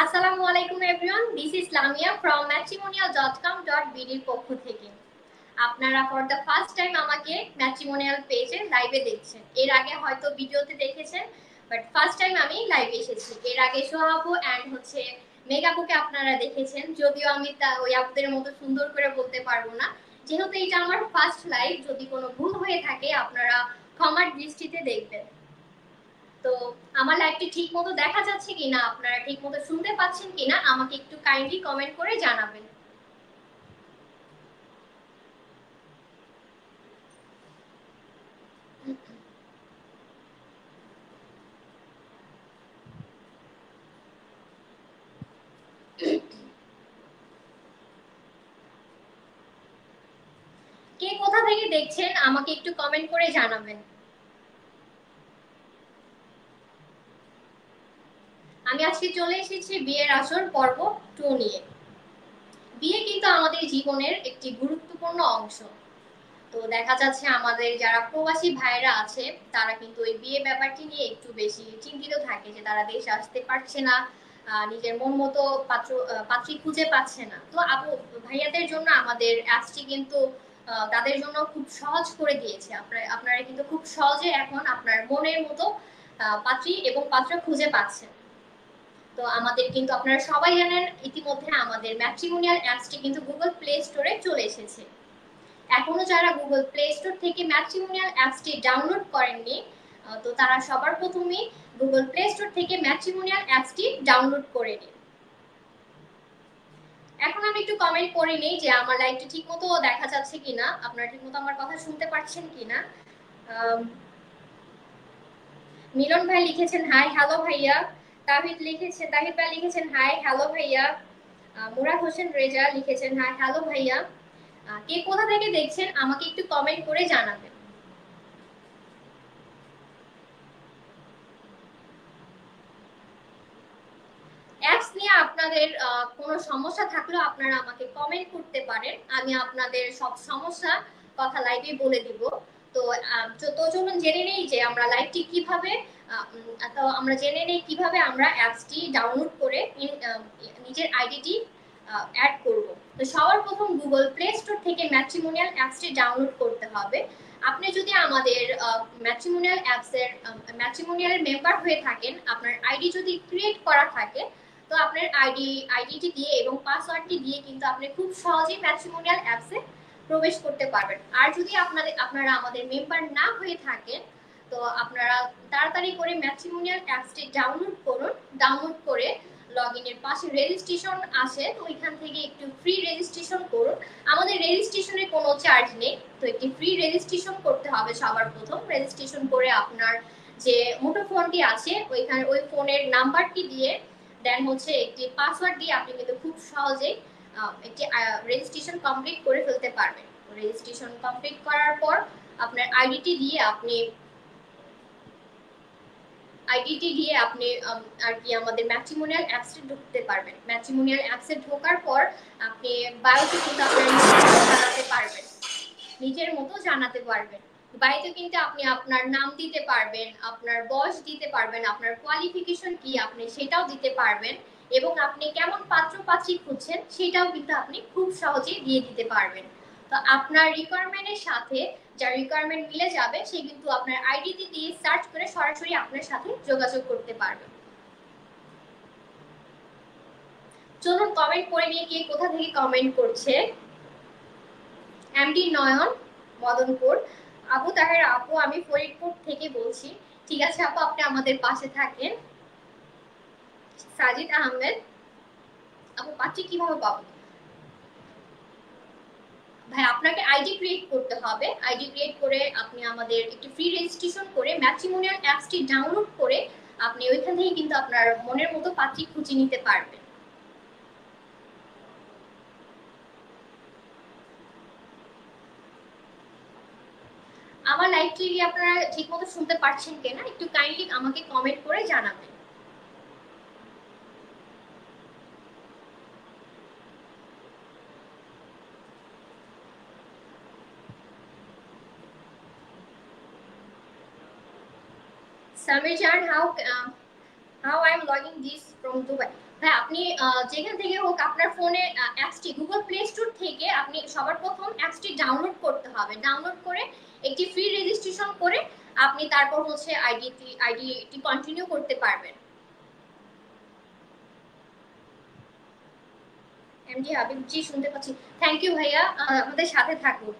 আসসালামু আলাইকুম everyone, this is Lamia from matrimonial.com.bd এর পক্ষ থেকে। আপনারা ফর দ্য ফার্স্ট টাইম আমাকে ম্যাট্রিমোনিয়াল পেজে লাইভে দেখছেন। এর আগে হয়তো ভিডিওতে দেখেছেন, বাট ফার্স্ট টাইম আমি লাইভে এসেছি। এর আগে সোহাবু অ্যান্ড হচ্ছে মেগাপুকে আপনারা দেখেছেন, যদিও আমি তা ওই আপুদের মতো সুন্দর করে বলতে পারবো না, যেহেতু এটা আমার ফার্স্ট লাইভ। যদি কোনো ভুল হয়ে থাকে আপনারা ক্ষমার দৃষ্টিতে দেখবেন। তো আমার লাইভটি ঠিক মতো দেখা যাচ্ছে কিনা, আপনারা ঠিক মতো শুনতে পাচ্ছেন কিনা, আমাকে একটু কাইন্ডলি কমেন্ট করে জানাবেন। কে কোথা থেকে দেখছেন আমাকে একটু কমেন্ট করে জানাবেন। আমি আজকে চলে এসেছি বিয়ের আসর পর্ব 2 নিয়ে। বিয়ে কিন্তু আমাদের জীবনের একটি গুরুত্বপূর্ণ অংশ। তো দেখা যাচ্ছে আমাদের যারা প্রবাসী ভাইরা আছে তারা কিন্তু ওই বিয়ে ব্যাপারটি নিয়ে একটু বেশি চিন্তিত থাকে, যে তারা দেশে আসতে পারছে না, নিজের মন মতো পাত্রী খুঁজে পাচ্ছে না। তো আপু ভাইয়াদের জন্য আমাদের অ্যাপসটি কিন্তু তাদের জন্য খুব সহজ করে দিয়েছে। আপনারা কিন্তু খুব সহজে এখন আপনার মনের মতো পাত্রী এবং পাত্র খুঁজে পাচ্ছেন। তো আমাদের কিন্তু আপনারা সবাই জানেন ইতিমধ্যে আমাদের ম্যাট্রিমোনিয়াল অ্যাপসটি কিন্তু গুগল প্লে স্টোরে চলে এসেছে। এখনো যারা গুগল প্লে স্টোর থেকে ম্যাট্রিমোনিয়াল অ্যাপসটি ডাউনলোড করেননি, তো তারা সবার প্রথমেই গুগল প্লে স্টোর থেকে ম্যাট্রিমোনিয়াল অ্যাপসটি ডাউনলোড করে নিন। এখন আমি একটু কমেন্ট করে নিই যে আমার লাইভটি ঠিকমতো দেখা যাচ্ছে কিনা, আপনারা ঠিকমতো আমার কথা শুনতে পাচ্ছেন কিনা। মিলন ভাই লিখেছেন হাই হ্যালো ভাইয়া। তাহিদ ভাই লিখেছেন হাই হ্যালো ভাইয়া। মুরাদ হোসেন রেজা লিখেছেন হাই হ্যালো ভাইয়া। কে কোথা থেকে দেখছেন আমাকে একটু কমেন্ট করে জানাবেন। অ্যাপস নিয়ে আপনাদের কোনো সমস্যা থাকলেও আপনারা আমাকে কমেন্ট করতে পারেন, আমি আপনাদের সব সমস্যা কথা লাইভে বলে দিব। তো চলুন জেনে নেই যে আমরা লাইভটি কিভাবে তো আমরা জেনে নেই কিভাবে আমরা অ্যাপসটি ডাউনলোড করে নিজের আইডিটি অ্যাড করব। তো সবার প্রথম গুগল প্লে স্টোর থেকে ম্যাট্রিমোনিয়াল অ্যাপসটি ডাউনলোড করতে হবে। আপনি যদি আমাদের ম্যাট্রিমোনিয়াল অ্যাপসের ম্যাট্রিমোনিয়াল মেম্বার হয়ে থাকেন, আপনার আইডি যদি ক্রিয়েট করা থাকে, তো আপনার আইডিটি দিয়ে এবং পাসওয়ার্ডটি দিয়ে কিন্তু আপনি খুব সহজেই ম্যাট্রিমোনিয়াল অ্যাপসে প্রবেশ করতে পারবেন। আর যদি আপনারা আমাদের মেম্বার না হয়ে থাকেন, তো আপনারা তাড়াতাড়ি করে ম্যাট্রিমোনিয়াল অ্যাপসটি ডাউনলোড করুন। ডাউনলোড করে লগইনের পাশে রেজিস্ট্রেশন আসে, তো ওইখান থেকে একটু ফ্রি রেজিস্ট্রেশন করুন। আমাদের রেজিস্ট্রেশনে কোনো চার্জ নেই, তো একটি ফ্রি রেজিস্ট্রেশন করতে হবে। সবার প্রথম রেজিস্ট্রেশন করে আপনার যে মুঠোফোনটি আছে ওই ফোনের নাম্বারটি দিয়ে দেন হচ্ছে একটি পাসওয়ার্ড দিয়ে আপনি কিন্তু খুব সহজেই একটি রেজিস্ট্রেশন কমপ্লিট করে ফেলতে পারবেন। রেজিস্ট্রেশন কমপ্লিট করার পর আপনার আইডিটি দিয়ে আপনি আর কি আমাদের ম্যাট্রিমোনিয়াল অ্যাপসে ঢুকতে পারবেন। ম্যাট্রিমোনিয়াল অ্যাপসে ঢোকার পর আপনি বায়োতে কিন্তু আপনার জানাতে পারবেন, নিজের মতো জানাতে পারবেন। বাড়িতে কিন্তু আপনি আপনার নাম দিতে পারবেন, আপনার বয়স দিতে পারবেন, আপনার কোয়ালিফিকেশন কি আপনি সেটাও দিতে পারবেন, এবং আপনি কেমন পাত্র পাত্রী খুঁজছেন সেটাও কিন্তু আপনি খুব সহজেই দিয়ে দিতে পারবেন। তো আপনার রিকোয়ারমেন্টের সাথে যার রিকোয়ারমেন্ট মিলে যাবে সে কিন্তু আপনার আইডিটি দিয়ে সার্চ করে সরাসরি আপনার সাথে যোগাযোগ করতে পারবে। চলুন কমেন্ট করে নিয়ে কে কোথা থেকে কমেন্ট করছে। এমডি নয়ন মদনপুর, আবু তাহের আপু আমি ফরিদপুর থেকে বলছি। ঠিক আছে আপু, আপনি আমাদের পাশে থাকেন। সাজিদ আহমেদ, আপু পাচ্ছি কিভাবে পাবো? ভাই আপনাকে আইডি ক্রিয়েট করতে হবে। আইডি ক্রিয়েট করে আপনি আমাদের একটি ফ্রি রেজিস্ট্রেশন করে ম্যাট্রিমোনিয়াল অ্যাপসটি ডাউনলোড করে আপনি ওইখান থেকে কিন্তু আপনার মনের মতো পাত্রী খুঁজে নিতে পারবেন। আমার লাইভটি আপনারা ঠিকমতো শুনতে পাচ্ছেন কিনা একটু কাইন্ডলি আমাকে কমেন্ট করে জানাবেন। Samir Jan, how I'm logging this from Dubai. ভাই আপনি যেখান থেকে হোক আপনার ফোনে অ্যাপসটি গুগল প্লে স্টোর থেকে আপনি সবার প্রথম অ্যাপসটি ডাউনলোড করতে হবে। ডাউনলোড করে একটি ফ্রি রেজিস্ট্রেশন করে আপনি তারপর হচ্ছে আইডিটি কন্টিনিউ করতে পারবেন। এমডি হাবিব জি শুনতে পাচ্ছি। থ্যাংক ইউ ভাইয়া, আমাদের সাথে থাকুন।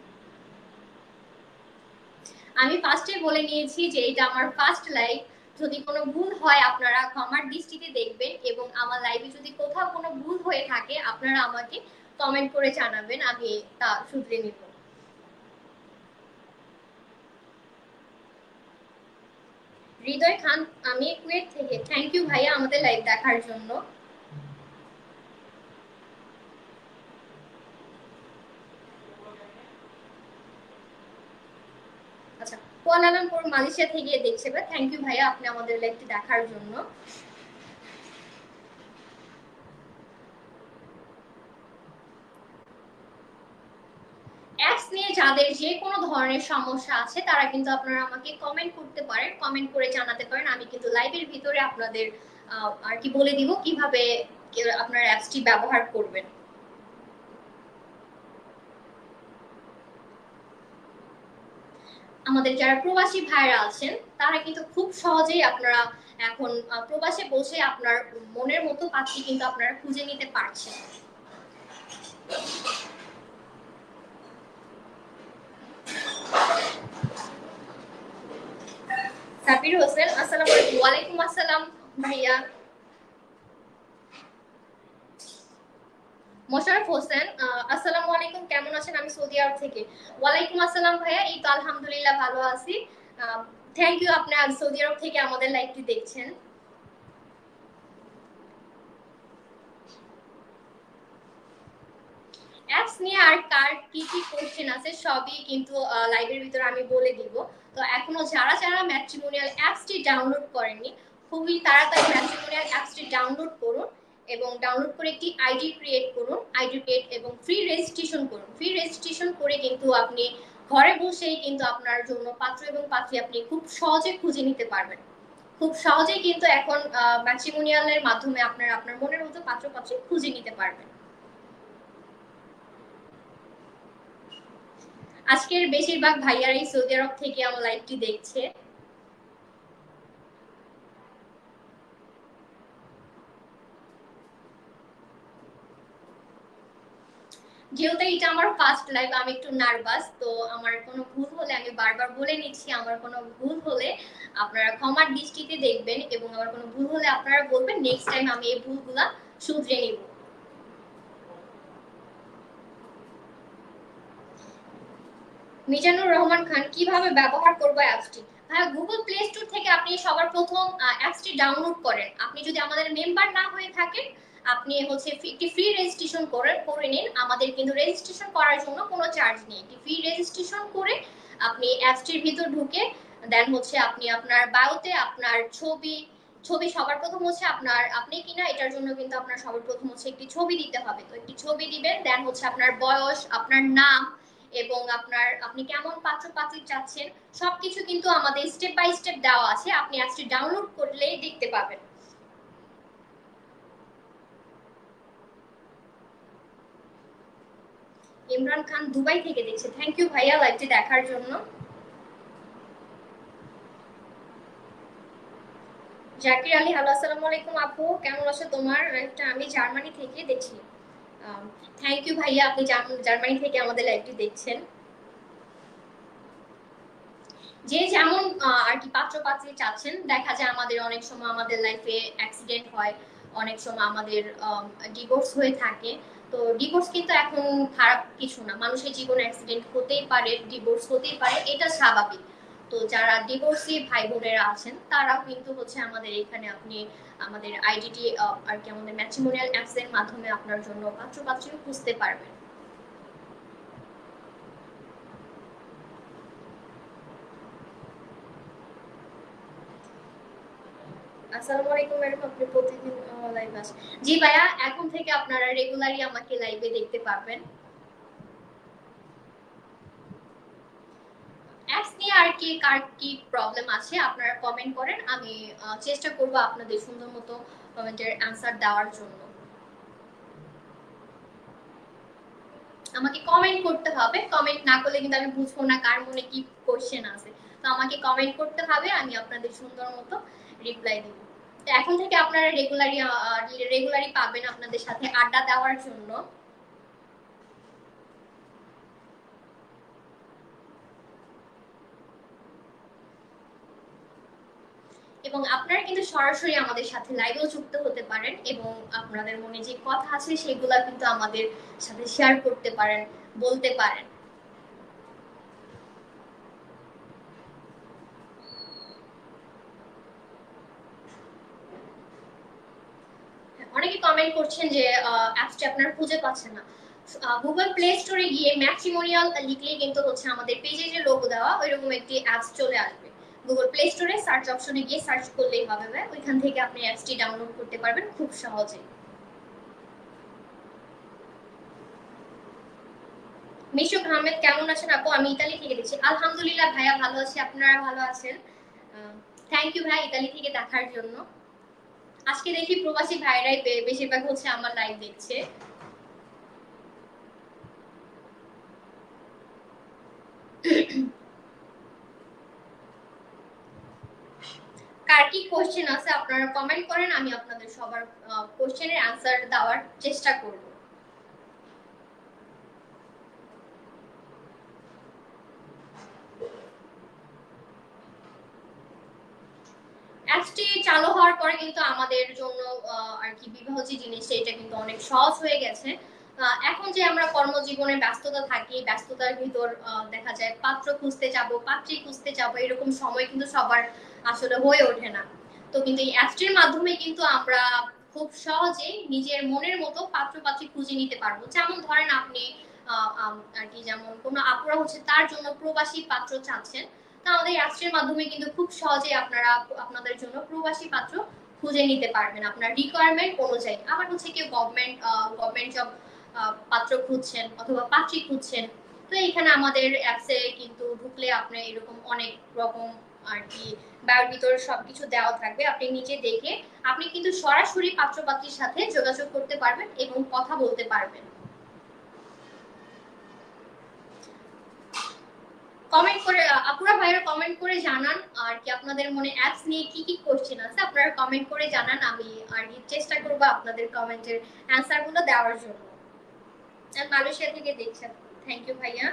আমি ফার্স্টে বলে নিয়েছি যে এটা আমার ফার্স্ট লাইভ। যদি কোনো ভুল হয় আপনারা ক্ষমার দৃষ্টিতে দেখবেন, এবং আমার লাইভে যদি কোথাও কোনো ভুল হয়ে থাকে আপনারা আমাকে কমেন্ট করে জানাবেন, আমি তা শুধরে নিব। হৃদয় খান, আমি কুয়েত থেকে। থ্যাংক ইউ ভাইয়া আমাদের লাইভ দেখার জন্য। আচ্ছা, কুয়ালালামপুর মালয়েশিয়া থেকে দেখছে ভাই। থ্যাংক ইউ ভাইয়া আপনি আমাদের লাইভটি দেখার জন্য। অ্যাপস নিয়ে যাদের যে কোনো ধরনের সমস্যা আছে তারা কিন্তু আপনারা আমাকে কমেন্ট করতে পারেন, কমেন্ট করে জানাতে পারেন। আমি কিন্তু লাইভের ভিতরে আপনাদের আর কি বলে দিব কিভাবে আপনার অ্যাপসটি ব্যবহার করবেন। আমাদের যারা প্রবাসী ভাইরা আছেন তারা কিন্তু খুব সহজেই আপনারা এখন প্রবাসে বসে আপনার মনের মতো পাখি কিন্তু আপনারা খুঁজে নিতে পারছেন। সাবির হোসেন, আসসালামু আলাইকুম। ওয়ালাইকুম আসসালাম ভাইয়া। মোশারফ হোসেন, আসসালামু আলাইকুম, কেমন আছেন? আমি সৌদি আরব থেকে। ওয়ালাইকুম আসসালাম ভাইয়া, এই তো আলহামদুলিল্লাহ ভালো আছি। থ্যাংক ইউ, আপনি সৌদি আরব থেকে আমাদের লাইভটি দেখছেন। অ্যাপস নিয়ে আর কার কি কি কোশ্চেন আছে সবই কিন্তু লাইভের ভিতরে আমি বলে দিব। তো এখনো যারা যারা ম্যাট্রিমোনিয়াল অ্যাপসটি ডাউনলোড করেননি খুবই তাড়াতাড়ি ম্যাট্রিমোনিয়াল অ্যাপসটি ডাউনলোড করুন, এবং ডাউনলোড করে একটি আইডি ক্রিয়েট করুন। আইডি ক্রিয়েট এবং ফ্রি রেজিস্ট্রেশন করুন। ফ্রি রেজিস্ট্রেশন করে কিন্তু আপনি ঘরে বসেই কিন্তু আপনার জন্য পাত্র এবং পাত্রী আপনি খুব সহজে খুঁজে নিতে পারবেন। খুব সহজেই কিন্তু এখন ম্যাট্রিমোনিয়ালের মাধ্যমে আপনার আপনার মনের মতো পাত্র পাত্রী খুঁজে নিতে পারবেন। আজকের বেশিরভাগ ভাইয়ারাই সৌদি আরব থেকে আমার লাইভটি দেখছে। যেহেতু এটা আমার ফার্স্ট লাইভ আমি একটু নার্ভাস, তো আমার কোনো ভুল হলে আমি বারবার বলে নিচ্ছি, আমার কোনো ভুল হলে আপনারা ক্ষমার দৃষ্টিতে দেখবেন, এবং আমার কোনো ভুল হলে আপনারা বলবেন, নেক্সট টাইম আমি এই ভুলগুলা শুধরে নিব। মিজানুর রহমান খান, কিভাবে ব্যবহার করবো অ্যাপসটি? হ্যাঁ, গুগল প্লে স্টোর থেকে আপনি সবার প্রথম অ্যাপসটি ডাউনলোড করেন। আপনি যদি আমাদের মেম্বার না হয়ে থাকেন আপনি হচ্ছে একটি ফ্রি রেজিস্ট্রেশন করে নিন। আমাদের কিন্তু রেজিস্ট্রেশন করার জন্য কোনো চার্জ নেই। একটি ফ্রি রেজিস্ট্রেশন করে আপনি অ্যাপসটির ভিতর ঢুকে দেন হচ্ছে আপনি আপনার বায়োতে আপনার ছবি ছবি সবার প্রথম হচ্ছে আপনার আপনি কিনা এটার জন্য কিন্তু আপনার সবার প্রথম হচ্ছে একটি ছবি দিতে হবে। তো একটি ছবি দিবেন, দেন হচ্ছে আপনার বয়স, আপনার নাম, এবং আপনার আপনি কেমন পাত্র পাত্রী চাচ্ছেন সবকিছু কিন্তু আমাদের স্টেপ বাই স্টেপ দেওয়া আছে। আপনি অ্যাপসটি ডাউনলোড করলেই দেখতে পাবেন। ইমরান খান দুবাই থেকে দেখছে। থ্যাংক ইউ ভাইয়া লাইভটি দেখার জন্য। জাকির আলী, হ্যালো আসসালামু আলাইকুম আপু, কেমন আছো? তোমার লাইভটা আমি জার্মানি থেকে দেখছি। থ্যাংক ইউ ভাইয়া, আপনি জার্মানি থেকে আমাদের লাইভটি দেখছেন। যে যেমন আর কি পাত্র পাত্রী চাচ্ছেন, দেখা যায় আমাদের অনেক সময় আমাদের লাইফে অ্যাক্সিডেন্ট হয়, অনেক সময় আমাদের ডিভোর্স হয়ে থাকে। তো ডিভোর্স কিন্তু এখন খারাপ কিছু না, মানুষের জীবনে অ্যাক্সিডেন্ট হতেই পারে, ডিভোর্স হতেই পারে, এটা স্বাভাবিক। তো যারা ডিভোর্সি ভাই বোনেরা আছেন তারাও কিন্তু হচ্ছে আমাদের এখানে আপনি আমাদের আইডিটি আর কি আমাদের ম্যাট্রিমোনিয়াল অ্যাপস এর মাধ্যমে আপনার জন্য পাত্র পাত্রীও খুঁজতে পারবেন। আসসালামু আলাইকুম ম্যাডাম, আপনি প্রতিদিন লাইভ আসেন? জি ভাইয়া, এখন থেকে আপনারা রেগুলারই আমাকে লাইভে দেখতে পারবেন। অ্যাপস নিয়ে আর কার কি প্রবলেম আছে আপনারা কমেন্ট করেন, আমি চেষ্টা করব আপনাদের সুন্দর মতো কমেন্টের অ্যান্সার দেওয়ার জন্য। আমাকে কমেন্ট করতে হবে, কমেন্ট না করলে কিন্তু আমি বুঝবো না কার মনে কি কোশ্চেন আছে। তো আমাকে কমেন্ট করতে হবে, আমি আপনাদের সুন্দর মতো রিপ্লাই দিব। তো এখন থেকে আপনারা রেগুলারই পাবেন আপনাদের সাথে আড্ডা দেওয়ার জন্য। এবং আপনারা কিন্তু সরাসরি আমাদের সাথে লাইভেও যুক্ত হতে পারেন এবং আপনাদের মনে যে কথা আছে সেগুলো কিন্তু আমাদের সাথে শেয়ার করতে পারেন, বলতে পারেন। অনেকে কমেন্ট করছেন যে অ্যাপসটি আপনারা খুঁজে পাচ্ছেন না। গুগল প্লে স্টোরে গিয়ে ম্যাট্রিমোনিয়াল লিখলেই কিন্তু হচ্ছে আমাদের পেজে যে লোগো দেওয়া ওইরকম একটি অ্যাপস চলে আসবে। গুগল প্লে স্টোরে সার্চ অপশনে গিয়ে সার্চ করলেই হবে, ওইখান থেকে আপনি অ্যাপসটি ডাউনলোড করতে পারবেন খুব সহজে। মিশুক আহমেদ কেমন আছেন আপু? আমি ইতালি থেকে দেখছি। আলহামদুলিল্লাহ ভাইয়া ভালো আছি, আপনারা ভালো আছেন? থ্যাংক ইউ ভাই ইতালি থেকে দেখার জন্য। আজকে দেখি প্রবাসী ভাইরাই বেশিরভাগ হচ্ছে আমার লাইভ দেখছে। কার কি কোশ্চেন আছে আপনারা কমেন্ট করেন, আমি আপনাদের সবার কোশ্চেনের অ্যান্সার দেওয়ার চেষ্টা করব। অ্যাপসটি চালু হওয়ার পরে কিন্তু আমাদের জন্য আর কি বিবাহ যে জিনিসটা এটা কিন্তু অনেক সহজ হয়ে গেছে। এখন যে আমরা কর্মজীবনে ব্যস্ততা থাকি, ব্যস্ততার ভিতর দেখা যায় পাত্র খুঁজতে যাব, পাত্রী খুঁজতে যাব, এরকম সময় কিন্তু সবার আসলে হয়ে ওঠে না। তো কিন্তু এই অ্যাপসটির মাধ্যমে কিন্তু আমরা খুব সহজেই নিজের মনের মতো পাত্র পাত্রী খুঁজে নিতে পারবো। যেমন ধরেন আপনি আর কি যেমন কোনো আপুরা হচ্ছে তার জন্য প্রবাসী পাত্র চাচ্ছেন, আমাদের অ্যাপসের মাধ্যমে কিন্তু খুব সহজে আপনারা আপনাদের জন্য প্রবাসী পাত্র খুঁজে নিতে পারবেন আপনার রিকোয়ারমেন্ট অনুযায়ী। আবার হচ্ছে কেউ গভর্নমেন্ট জব পাত্র খুঁজছেন অথবা পাত্রী খুঁজছেন, তো এখানে আমাদের অ্যাপসে কিন্তু ঢুকলে আপনি এরকম অনেক রকম আর কি বায়োর ভিতর সবকিছু দেওয়া থাকবে, আপনি নিচে দেখে আপনি কিন্তু সরাসরি পাত্র পাত্রীর সাথে যোগাযোগ করতে পারবেন এবং কথা বলতে পারবেন। কমেন্ট করে আপুরা ভাইরা কমেন্ট করে জানান আর কি আপনাদের মনে অ্যাপস নিয়ে কি কি কোশ্চেন আছে, আপনারা কমেন্ট করে জানান, আমি আর কি চেষ্টা করব আপনাদের কমেন্টের অ্যানসার গুলো দেওয়ার জন্য। আমি মালয়েশিয়া থেকে দেখছেন, থ্যাংক ইউ ভাইয়া।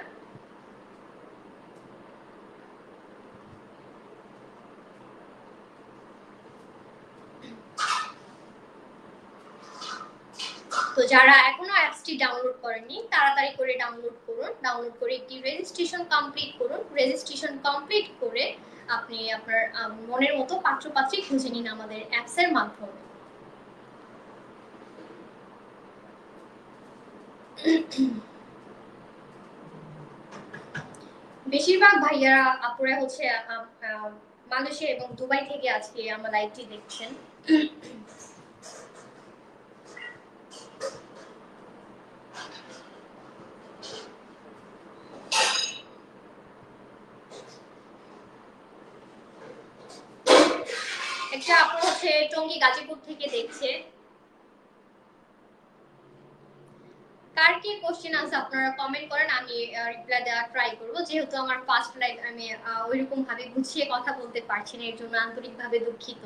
তো যারা এখনো অ্যাপসটি ডাউনলোড করেননি তাড়াতাড়ি করে ডাউনলোড করুন, ডাউনলোড করে একটি রেজিস্ট্রেশন কমপ্লিট করুন। রেজিস্ট্রেশন কমপ্লিট করে আপনি আপনার মনের মতো পাত্র পাত্রী খুঁজে নিন আমাদের অ্যাপসের মাধ্যমে। বেশিরভাগ ভাইয়ারা আপুরা হচ্ছে মালয়েশিয়া এবং দুবাই থেকে আজকে আমার লাইভটি দেখছেন। একটা আপু হচ্ছে টঙ্গী গাজীপুর থেকে দেখছে। কার কি কোশ্চেন আছে আপনারা কমেন্ট করেন, আমি রিপ্লাই দেওয়ার ট্রাই করব। যেহেতু আমার ফার্স্ট লাইভ, আমি ওইরকম ভাবে গুছিয়ে কথা বলতে পারছি না, এর জন্য আন্তরিকভাবে দুঃখিত।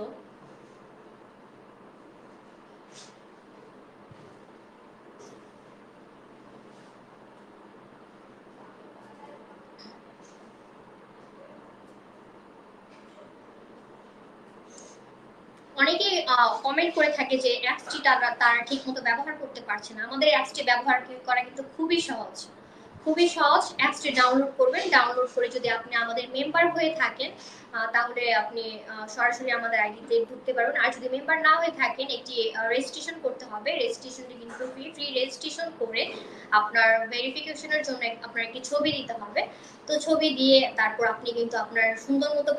অনেকে কমেন্ট করে থাকে যে অ্যাপসটি তারা ঠিকমতো ব্যবহার করতে পারছে না। আমাদের অ্যাপসটি ব্যবহার করা কিন্তু খুবই সহজ, খুবই সহজ। অ্যাপসটি ডাউনলোড করবেন, ডাউনলোড করে যদি আপনি আমাদের মেম্বার হয়ে থাকেন তাহলে আপনি সরাসরি আমাদের আইডিতে ঢুকতে পারবেন। আর যদি মেম্বার না হয়ে থাকেন একটি রেজিস্ট্রেশন করতে হবে, রেজিস্ট্রেশনটি কিন্তু ফ্রি রেজিস্ট্রেশন করে আপনার ভেরিফিকেশনের জন্য আপনার একটি ছবি দিতে হবে। তো ছবি দিয়ে তারপর আপনি কিন্তু আপনার সুন্দর মতো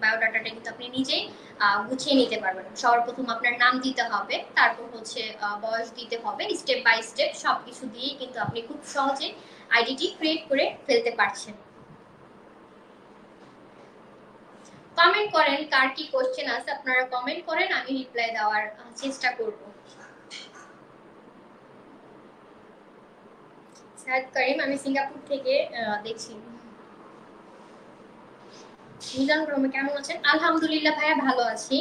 বায়োডাটাটা কিন্তু আপনি নিজেই গুছিয়ে নিতে পারবেন। সর্বপ্রথম আপনার নাম দিতে হবে, তারপর হচ্ছে বয়স দিতে হবে, স্টেপ বাই স্টেপ সবকিছু দিয়েই কিন্তু আপনি খুব সহজে আইডিটি ক্রিয়েট করে ফেলতে পারছেন। কমেন্ট করেন, কার কি কোশ্চেন আছে আপনারা কমেন্ট করেন, আমি রিপ্লাই দেওয়ার চেষ্টা করব। সাইদ করিম, আমি সিঙ্গাপুর থেকে দেখছি। মিজানুর রহমান কেমন আছেন? আলহামদুলিল্লাহ ভাইয়া ভালো আছি।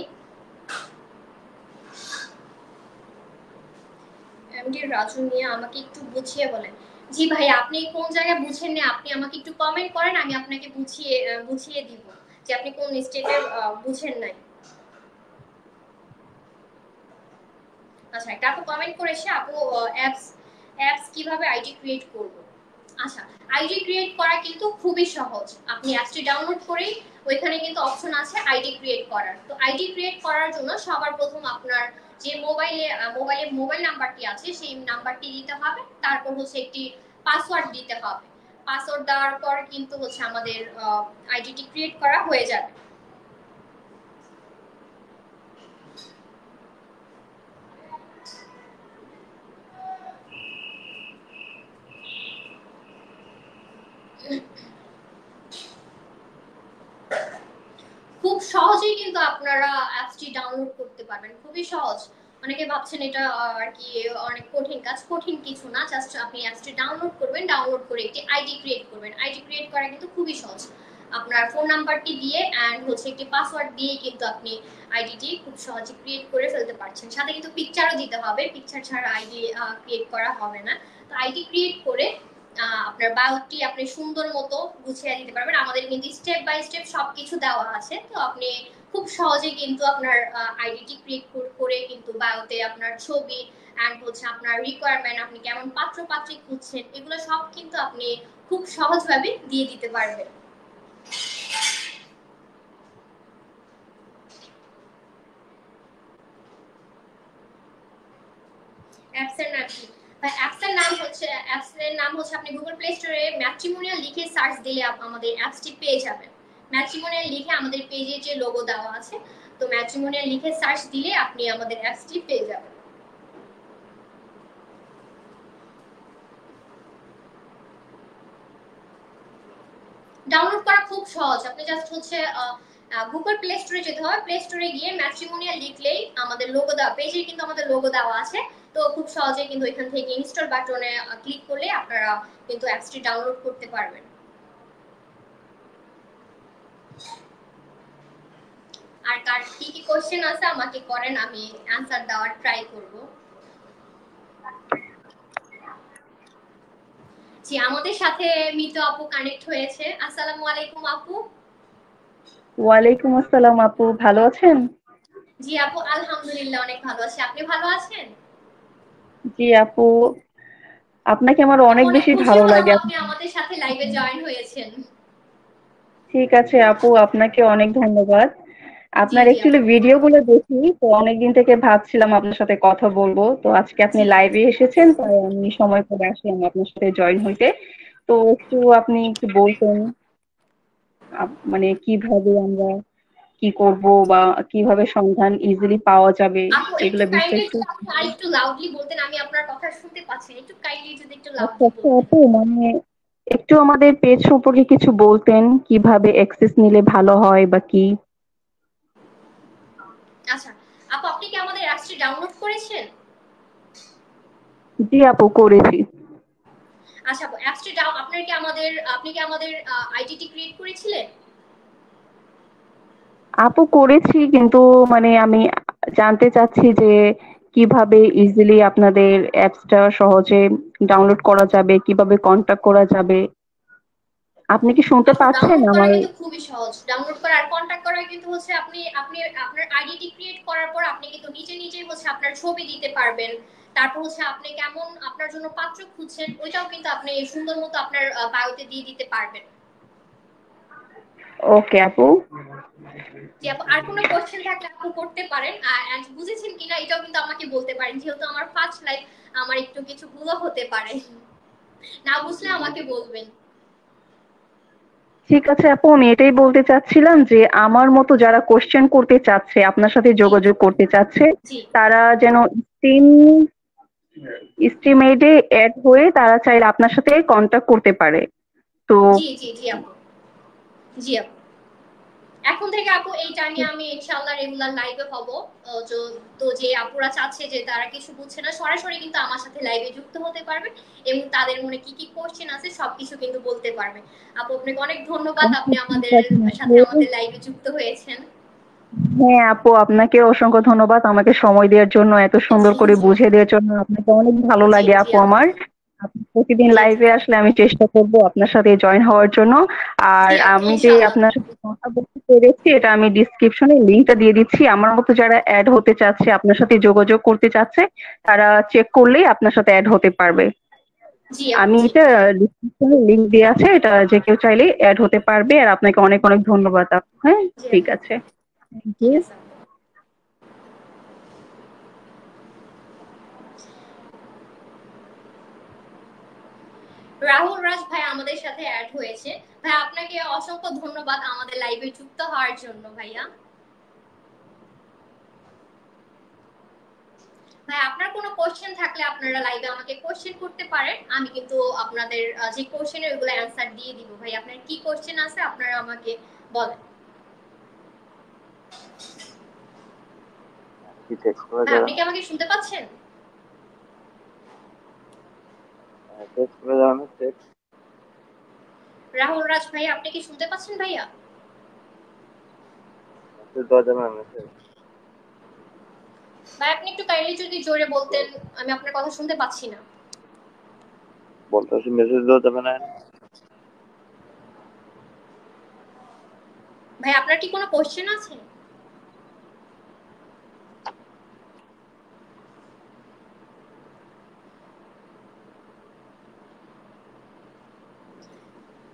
এমডি রাজু মিয়া, আমাকে একটু বুঝিয়ে বলেন। জি ভাই, আপনি কোন জায়গায় বুঝেন না, আপনি আমাকে একটু কমেন্ট করেন, আমি আপনাকে বুঝিয়ে দিব যে আপনি কোন স্টেটে বুঝেন নাই। আচ্ছা, একটা আপু কমেন্ট করেছে, আপু অ্যাপস অ্যাপস কিভাবে আইডি ক্রিয়েট করব। আচ্ছা, আইডি ক্রিয়েট করা কিন্তু খুবই সহজ। আপনি অ্যাপসটি ডাউনলোড করেই ওইখানে কিন্তু অপশন আছে আইডি ক্রিয়েট করার। তো আইডি ক্রিয়েট করার জন্য সবার প্রথম আপনার যে মোবাইল নাম্বারটি আছে সেই নাম্বারটি দিতে হবে, তারপর হচ্ছে একটি পাসওয়ার্ড দিতে হবে। পাসওয়ার্ড দেওয়ার পর কিন্তু হচ্ছে আমাদের আইডিটি ক্রিয়েট করা হয়ে যাবে। খুব সহজেই কিন্তু আপনারা অ্যাপসটি ডাউনলোড করতে পারবেন, খুবই সহজ। অনেকে ভাবছেন এটা আর কি অনেক কঠিন কাজ, কঠিন কিছু না। জাস্ট আপনি অ্যাপসটি ডাউনলোড করবেন, ডাউনলোড করে একটি আইডি ক্রিয়েট করবেন। আইডি ক্রিয়েট করা কিন্তু খুবই সহজ। আপনার ফোন নাম্বারটি দিয়ে অ্যান্ড হচ্ছে একটি পাসওয়ার্ড দিয়ে কিন্তু আপনি আইডিটি খুব সহজে ক্রিয়েট করে ফেলতে পারছেন। সাথে কিন্তু পিকচারও দিতে হবে, পিকচার ছাড়া আইডি ক্রিয়েট করা হবে না। তো আইডি ক্রিয়েট করে আপনার বায়োটি আপনি সুন্দর মতো গুছিয়ে দিতে পারবেন। আমাদের কিন্তু স্টেপ বাই স্টেপ সবকিছু দেওয়া আছে। তো আপনি খুব সহজে কিন্তু আপনার আইডিটি ক্রিয়েট করে কিন্তু বায়োতে আপনার ছবি এন্ড হচ্ছে আপনার রিকোয়ারমেন্ট, আপনি কেমন পাত্র পাত্রী খুঁজছেন, এগুলো সব কিন্তু আপনি খুব সহজভাবে দিয়ে দিতে পারবেন। অ্যাপসের নাম কি? অ্যাপসের নাম হচ্ছে আপনি গুগল প্লে স্টোরে ম্যাট্রিমোনিয়াল লিখে সার্চ দিলে আমাদের অ্যাপসটি পেয়ে যাবেন। ম্যাট্রিমোনিয়াল লিখে আমাদের পেজে যে লোগো দেওয়া আছে, তো ম্যাট্রিমোনিয়াল লিখে সার্চ দিলে আপনি আমাদের অ্যাপসটি পেয়ে যাবেন। ডাউনলোড করা খুব সহজ। আপনি জাস্ট হচ্ছে গুগল প্লে স্টোরে যেতে হবে, প্লে স্টোরে গিয়ে ম্যাট্রিমোনিয়াল লিখলেই আমাদের লোগো দেওয়া পেজে কিন্তু আমাদের লোগো দেওয়া আছে। তো খুব সহজে কিন্তু এখান থেকে ইনস্টল বাটনে ক্লিক করলে আপনারা কিন্তু অ্যাপসটি ডাউনলোড করতে পারবেন। আর কার কি কি কোশ্চেন আছে আমাকে করেন, আমি অ্যানসার দেওয়ার ট্রাই করব। জি, আমাদের সাথে মিতু আপু কানেক্ট হয়েছে। আসসালামু আলাইকুম আপু। ওয়ালাইকুম আসসালাম আপু, ভালো আছেন? জি আপু, আলহামদুলিল্লাহ অনেক ভালো আছি। আপনি ভালো আছেন? জি আপু, আপনাকে আমার আপু, অনেক অনেক বেশি খুশি ভালো হলাম লাগে। আপনি আমাদের সাথে লাইভে জয়েন হয়েছেন। ঠিক আছে আপু, আপনাকে অনেক ধন্যবাদ। জি আপনার জি অ্যাকচুয়ালি আপু। ভিডিও গুলো দেখি, তো অনেকদিন থেকে ভাবছিলাম আপনার সাথে কথা বলবো। তো আজকে আপনি জি জি লাইভে এসেছেন, তাই আমি সময় করে আসলাম আপনার সাথে জয়েন হইতে। তো আপনি একটু বলতেন মানে কিভাবে আমরা কি করব বা কিভাবে সন্ধান ইজিলি পাওয়া যাবে, আপু একটু এগুলো কাইন্ডলি বিস্তারিত। যদি আপনি আরেকটু লাউডলি বলতেন, আমি আপনার কথা শুনতে পাচ্ছি না। একটু কাইন্ডলি যদি একটু আচ্ছা লাউডলি আচ্ছা বলতেন। আপু, মানে একটু আমাদের পেজ সম্পর্কে কিছু বলতেন, কিভাবে অ্যাক্সেস নিলে ভালো হয় বা কি? আচ্ছা আপু, আপনি কি আমাদের অ্যাপসটি ডাউনলোড করেছেন? জি আপু, করেছি। আচ্ছা আপু, আপনি কি আমাদের আইডিটি ক্রিয়েট করেছিলেন? আপু করেছি, কিন্তু মানে আমি জানতে চাচ্ছি যে কিভাবে ইজিলি আপনাদের অ্যাপসটা সহজে ডাউনলোড করা যাবে, কিভাবে কন্টাক্ট করা যাবে। আপনি কি শুনতে আপু, পাচ্ছেন ডাউনলোড করা আমার? কিন্তু খুবই সহজ। ডাউনলোড করা আর কন্টাক্ট করা কিন্তু হচ্ছে আপনি আপনি আপনার আইডিটি ক্রিয়েট করার পর আপনি কিন্তু নিজেই হচ্ছে আপনার ছবি দিতে পারবেন। তারপর হচ্ছে আপনি কেমন আপনার জন্য পাত্র খুঁজছেন ওইটাও কিন্তু আপনি সুন্দর মতো আপনার বায়োতে দিয়ে দিতে পারবেন। ওকে আপু। জি আপু, আর কোনো কোশ্চেন থাকলে আপু করতে পারেন। আর বুঝেছেন কিনা এটাও কিন্তু আমাকে বলতে পারেন, যেহেতু আমার ফার্স্ট লাইফ, আমার একটু কিছু ভুলও হতে পারে। না বুঝলে আমাকে বলবেন। ঠিক আছে আপু, আমি এটাই বলতে চাচ্ছিলাম যে আমার মতো যারা কোশ্চেন করতে চাচ্ছে, আপনার সাথে জি যোগাযোগ করতে চাচ্ছে, জি তারা যেন স্টিম স্টিমেটে এড হয়ে তারা চাইলে আপনার সাথে কন্টাক্ট করতে পারে। তো জি জি জি আপু। জি আপু, এখন থেকে আপু এইটা নিয়ে আমি ইনশাআল্লাহ রেগুলার লাইভে হব। তো যে আপুরা চাচ্ছে যে তারা কিছু বুঝছে না, সরাসরি কিন্তু আমার সাথে লাইভে যুক্ত হতে পারবে এবং তাদের মনে কি কি কোশ্চেন আছে সবকিছু কিন্তু বলতে পারবে। আপু আপনাকে অনেক ধন্যবাদ, আপনি ঠিক আমাদের আছে সাথে আপু। আমাদের লাইভে যুক্ত হয়েছেন। হ্যাঁ আপু, আপনাকে অসংখ্য ধন্যবাদ আমাকে সময় দেওয়ার জন্য, এত সুন্দর জি করে জি বুঝিয়ে দেওয়ার জন্য। আপনাকে অনেক ভালো জি লাগে জি আপু আপু। আমার। আপনি প্রতিদিন জি জি লাইভে আসলে আমি চেষ্টা করব আপনার সাথে জয়েন হওয়ার জন্য। আর জি আপু আমি যে ইনশাআল্লাহ। আপনার সাথে কথা বলতে পেরেছি, এটা আমি ডিসক্রিপশনে লিঙ্কটা দিয়ে দিচ্ছি। আমার মতো যারা অ্যাড হতে চাচ্ছে, আপনার সাথে যোগাযোগ করতে চাচ্ছে, তারা চেক করলেই আপনার সাথে অ্যাড হতে পারবে। জি আপু আমি জি। এটা ডিসক্রিপশনে লিংক দিয়ে আছে, এটা যে কেউ চাইলেই অ্যাড হতে পারবে। আর আপনাকে অনেক অনেক ধন্যবাদ আপু। হ্যাঁ, জি ঠিক আপু। আছে। থ্যাংক ঠিক ইউ। আছে আপু। রাহুল রাজ ভাই আমাদের সাথে অ্যাড হয়েছে। ভাই আপনাকে অসংখ্য ধন্যবাদ আমাদের লাইভে যুক্ত হওয়ার জন্য ভাইয়া। ভাই আপনার কোনো কোশ্চেন থাকলে আপনারা লাইভে আমাকে কোশ্চেন করতে পারেন, আমি কিন্তু আপনাদের যে কোশ্চেনের ওগুলো অ্যান্সার দিয়ে দিব। ভাই আপনার কি কোশ্চেন আছে আপনারা আমাকে বলেন। কি টেক্সট করে ভাই যাবেন? আপনি কি আমাকে শুনতে পাচ্ছেন? টেক্সট করে যাবেন, টেক্সট রাহুল রাজ ভাই আপনি কি শুনতে পাচ্ছেন ভাইয়া? মেসেজ দেওয়া যাবে না, মেসেজ ভাই আপনি একটু কাইন্ডলি যদি জোরে বলতেন, আমি আপনার কথা শুনতে পাচ্ছি না। বলতেছি, মেসেজ দেওয়া যাবে না। ভাই আপনার কি কোনো কোশ্চেন আছে?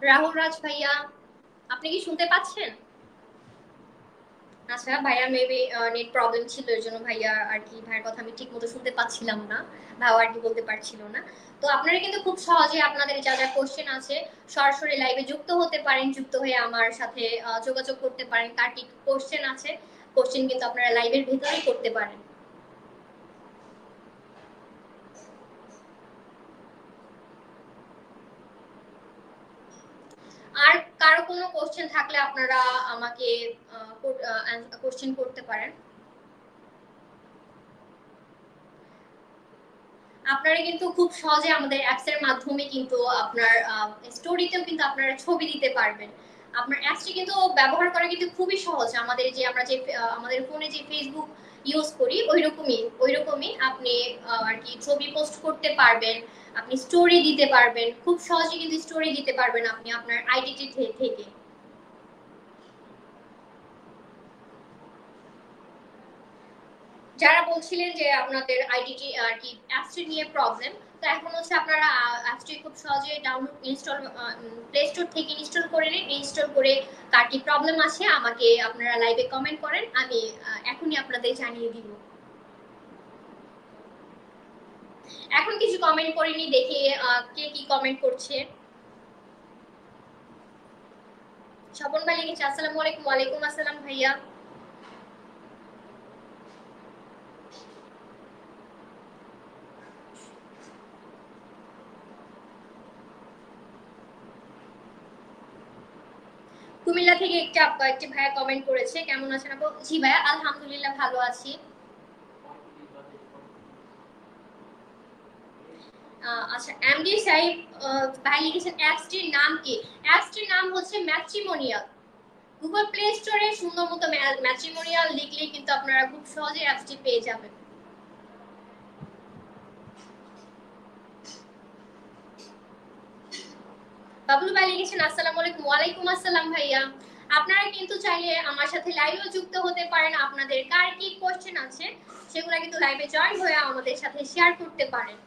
রাহুল রাজ ভাইয়া আপনি কি শুনতে পাচ্ছেন? আচ্ছা ভাইয়া মেবি নেট প্রবলেম ছিল, এর জন্য ভাইয়া আর কি ভাইয়ের কথা আমি ঠিক মতো শুনতে পাচ্ছিলাম না, ভাইও আর কি বলতে পারছিল না। তো আপনারা কিন্তু খুব সহজে আপনাদের যা যা কোশ্চেন আছে সরাসরি লাইভে যুক্ত হতে পারেন, যুক্ত হয়ে আমার সাথে যোগাযোগ করতে পারেন। কার কি কোশ্চেন আছে, কোশ্চেন কিন্তু আপনারা লাইভের ভিতরেই করতে পারেন। আর কারো কোনো কোশ্চেন থাকলে আপনারা আমাকে কোশ্চেন করতে পারেন। আপনারা কিন্তু খুব সহজে আমাদের অ্যাপস এর মাধ্যমে কিন্তু আপনার স্টোরিতেও কিন্তু আপনারা ছবি দিতে পারবেন। আপনার অ্যাপসটি কিন্তু ব্যবহার করা কিন্তু খুবই সহজ। আমাদের যে আমরা যে আমাদের ফোনে যে ফেসবুক ইউজ করি ওইরকমই আপনি আর কি ছবি পোস্ট করতে পারবেন, আপনি স্টোরি দিতে পারবেন, খুব সহজে কিন্তু স্টোরি দিতে পারবেন আপনি আপনার আইডিটি থেকে। যারা বলছিলেন যে আপনাদের আইডিটি আর কি অ্যাপসটি নিয়ে প্রবলেম, তো এখন হচ্ছে আপনারা অ্যাপসটি খুব সহজে ডাউনলোড ইনস্টল প্লে স্টোর থেকে ইনস্টল করে নিন। ইনস্টল করে কার কি প্রবলেম আছে আমাকে আপনারা লাইভে কমেন্ট করেন, আমি এখনই আপনাদের জানিয়ে দিব। এখন কিছু কমেন্ট করিনি, দেখি কে কি কমেন্ট করছে। স্বপন ভাই লিখেছে আসসালামু আলাইকুম। ওয়ালাইকুম আসসালাম ভাইয়া। কুমিল্লা থেকে একটি ভাইয়া কমেন্ট করেছে, কেমন আছেন আপু? জি ভাইয়া আলহামদুলিল্লাহ ভালো আছি। আচ্ছা এমডি সাহেব ভাই লিখেছেন অ্যাপসটির নাম কি? অ্যাপসটির নাম হচ্ছে ম্যাট্রিমোনিয়াল। গুগল প্লে স্টোরে সুন্দর মতো ম্যাট্রিমোনিয়াল লিখলেই কিন্তু আপনারা খুব সহজে অ্যাপসটি পেয়ে যাবেন। বাবলু ভাই লিখেছেন আসসালামু আলাইকুম। ওয়ালাইকুম আসসালাম ভাইয়া। আপনারা কিন্তু চাইলে আমার সাথে লাইভেও যুক্ত হতে পারেন, আপনাদের কার কি কোশ্চেন আছে সেগুলো কিন্তু লাইভে জয়েন হয়ে আমাদের সাথে শেয়ার করতে পারেন।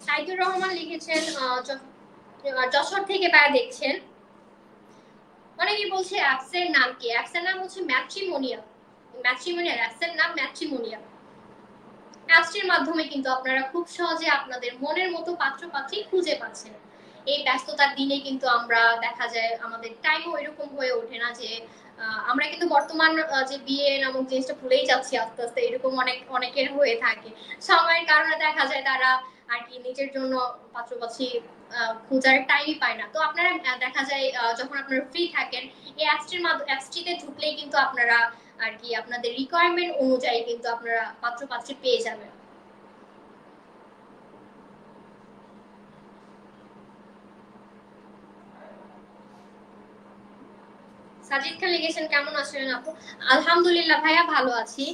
সাইদুর রহমান লিখেছেন যশোর থেকে ভাইয়া দেখছেন। অনেকে বলছে অ্যাপস এর নাম কি? অ্যাপস এর নাম হচ্ছে ম্যাট্রিমোনিয়াল। ম্যাট্রিমোনিয়াল অ্যাপস এর নাম ম্যাট্রিমোনিয়াল। অ্যাপসটির মাধ্যমে কিন্তু আপনারা খুব সহজে আপনাদের মনের মতো পাত্র পাত্রী খুঁজে পাচ্ছেন। এই ব্যস্ততার দিনে কিন্তু আমরা দেখা যায় আমাদের টাইমও এরকম হয়ে ওঠে না যে আমরা কিন্তু বর্তমান যে বিয়ে নামক জিনিসটা ভুলেই যাচ্ছি আস্তে আস্তে, এরকম অনেকের হয়ে থাকে। সময়ের কারণে দেখা যায় তারা আর কি নিজের জন্য পাত্রপাত্রী খোঁজার টাইমই পায় না। তো আপনারা দেখা যায় যখন আপনারা ফ্রি থাকেন এই অ্যাপসটিতে ঢুকলেই কিন্তু আপনারা আর কি আপনাদের রিকোয়ারমেন্ট অনুযায়ী কিন্তু আপনারা পাত্র পাত্রী পেয়ে যাবেন। সাজিদ খান লিখেছেন কেমন আছেন আপু? আলহামদুলিল্লাহ ভাইয়া ভালো আছি।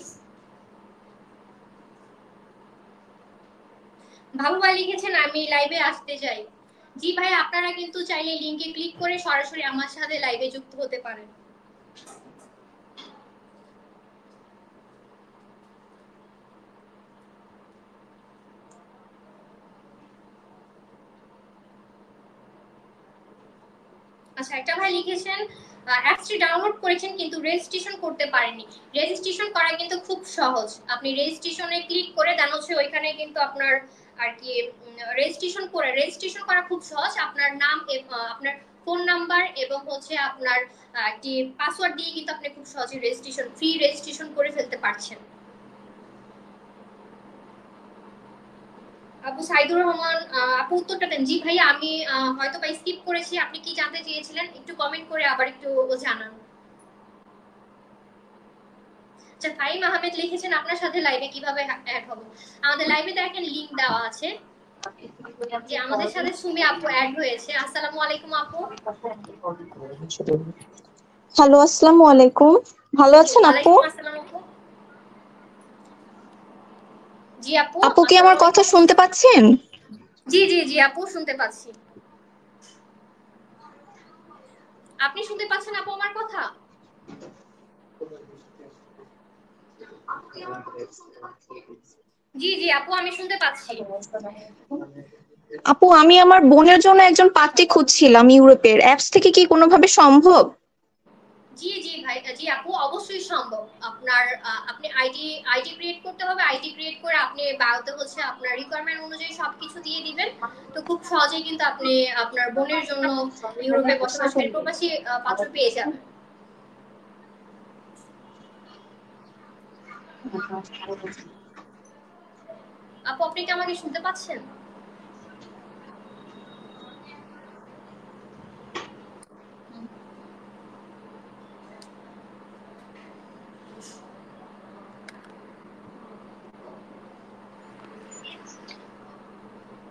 ভাবু ভাই লিখেছেন আমি লাইভে আসতে চাই। জি ভাই, আপনারা কিন্তু চাইলে লিংকে ক্লিক করে সরাসরি আমার সাথে লাইভে যুক্ত হতে পারেন। আচ্ছা, একটা ভাই লিখেছেন অ্যাপসটি ডাউনলোড করেছেন কিন্তু রেজিস্ট্রেশন করতে পারেননি। রেজিস্ট্রেশন করা কিন্তু খুব সহজ। আপনি রেজিস্ট্রেশনে ক্লিক করে দেন হচ্ছে ওইখানে কিন্তু আপনার আর কি রেজিস্ট্রেশন করা খুব সহজ। আপনার নাম, আপনার ফোন নাম্বার এবং হচ্ছে আপনার কি পাসওয়ার্ড দিয়ে কিন্তু আপনি খুব সহজে ফ্রি রেজিস্ট্রেশন করে ফেলতে পারছেন। আপু সাইদুর রহমান আপু উত্তরটা দেন। জি ভাইয়া, আমি হয়তো বা স্কিপ করেছি। আপনি কি জানতে চেয়েছিলেন একটু কমেন্ট করে আবার একটু জানান। আচ্ছা, ফাহিম আহমেদ লিখেছেন আপনার সাথে লাইভে কিভাবে অ্যাড হব। আমাদের লাইভে দেখেন লিংক দেওয়া আছে। যে আমাদের সাথে সুমি আপু অ্যাড হয়েছে। আসসালামু আলাইকুম আপু। হ্যালো, আসসালামু আলাইকুম। ভালো আছেন আপু? ওয়ালাইকুম আসসালাম আপু। জি আপু। আপু কি আমার কথা শুনতে পাচ্ছেন? জি জি জি আপু, শুনতে পাচ্ছি। আপনি শুনতে পাচ্ছেন আপু আমার কথা? জি জি আপু, আমি শুনতে পাচ্ছি। আপু, আমি আমার বোনের জন্য একজন পাত্রী খুঁজছিলাম ইউরোপের। অ্যাপস থেকে কি কোনোভাবে সম্ভব? জি জি ভাই, জি আপু, অবশ্যই সম্ভব। আপনি আইডি ক্রিয়েট করতে হবে। আইডি ক্রিয়েট করে আপনি বায়োতে হচ্ছে আপনার রিকোয়ারমেন্ট অনুযায়ী সবকিছু দিয়ে দিবেন। তো খুব সহজেই কিন্তু আপনি আপনার বোনের জন্য ইউরোপে বসবাসকারী প্রবাসী পাত্র পেয়ে যাবেন। আপু, আপনি কি আমাকে শুনতে পাচ্ছেন?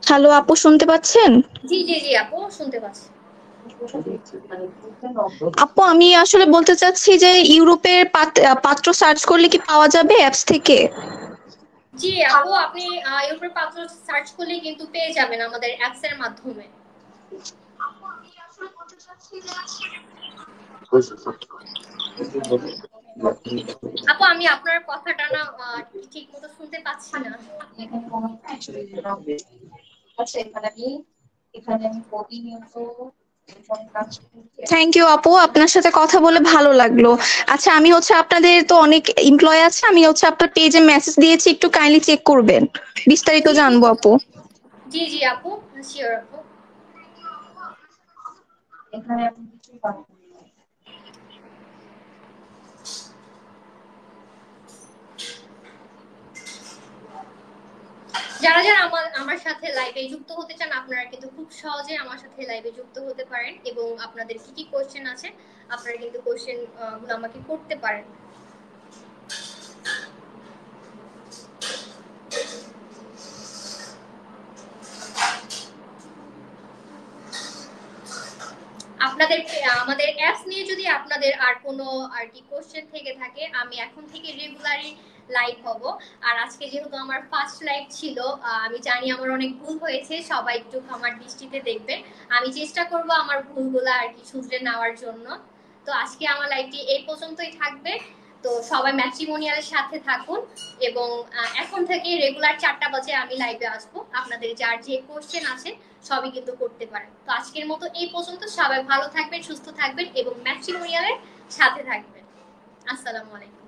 হ্যালো আপু, শুনতে পাচ্ছেন? জি জি জি আপু, শুনতে পাচ্ছি। আপু, আমি আসলে বলতে চাচ্ছি যে ইউরোপের পাত্র সার্চ করলে কি পাওয়া যাবে অ্যাপস থেকে? জি আপু, আপনি ইউরোপের পাত্র সার্চ করলে কিন্তু পেয়ে যাবেন আমাদের অ্যাপস এর মাধ্যমে। আপু, আমি আপনার কথাটা না ঠিক মতো শুনতে পাচ্ছি না। থ্যাংক ইউ আপু, আপনার সাথে কথা বলে ভালো লাগলো। আচ্ছা, আমি হচ্ছে আপনাদের তো অনেক এমপ্লয় আছে, আমি হচ্ছে আপনার পেজে মেসেজ দিয়েছি, একটু কাইন্ডলি চেক করবেন, বিস্তারিত জি জি জানবো আপু। জি জি আপু, শিওর আপু। যারা যারা আমার সাথে লাইভে যুক্ত হতে চান আপনারা কিন্তু খুব সহজে আমার সাথে লাইভে যুক্ত হতে পারেন এবং আপনাদের কি কি কোশ্চেন আছে আপনারা কিন্তু কোশ্চেন গুলো আমাকে করতে পারেন। আমাদের অ্যাপস নিয়ে যদি আপনাদের আর কোনো আর কি কোশ্চেন থেকে থাকে, আমি এখন থেকে রেগুলারই লাইভ হব। আর আজকে যেহেতু আমার ফার্স্ট লাইভ ছিল, আমি জানি আমার অনেক ভুল হয়েছে, সবাই একটু আমার দৃষ্টিতে দেখবেন। আমি চেষ্টা করব আমার ভুলগুলো আর কি শুধরে নেওয়ার জন্য। তো আজকে আমার লাইভটি এই পর্যন্তই থাকবে। তো সবাই ম্যাট্রিমোনিয়ালের সাথে থাকুন এবং এখন থেকে রেগুলার 4টা বাজে আমি লাইভে আসবো। আপনাদের যার যে কোশ্চেন আছে সবই কিন্তু করতে পারেন। তো আজকের মতো এই পর্যন্ত। সবাই ভালো থাকবেন, সুস্থ থাকবেন এবং ম্যাট্রিমোনিয়ালের সাথে থাকবেন। আসসালামু আলাইকুম।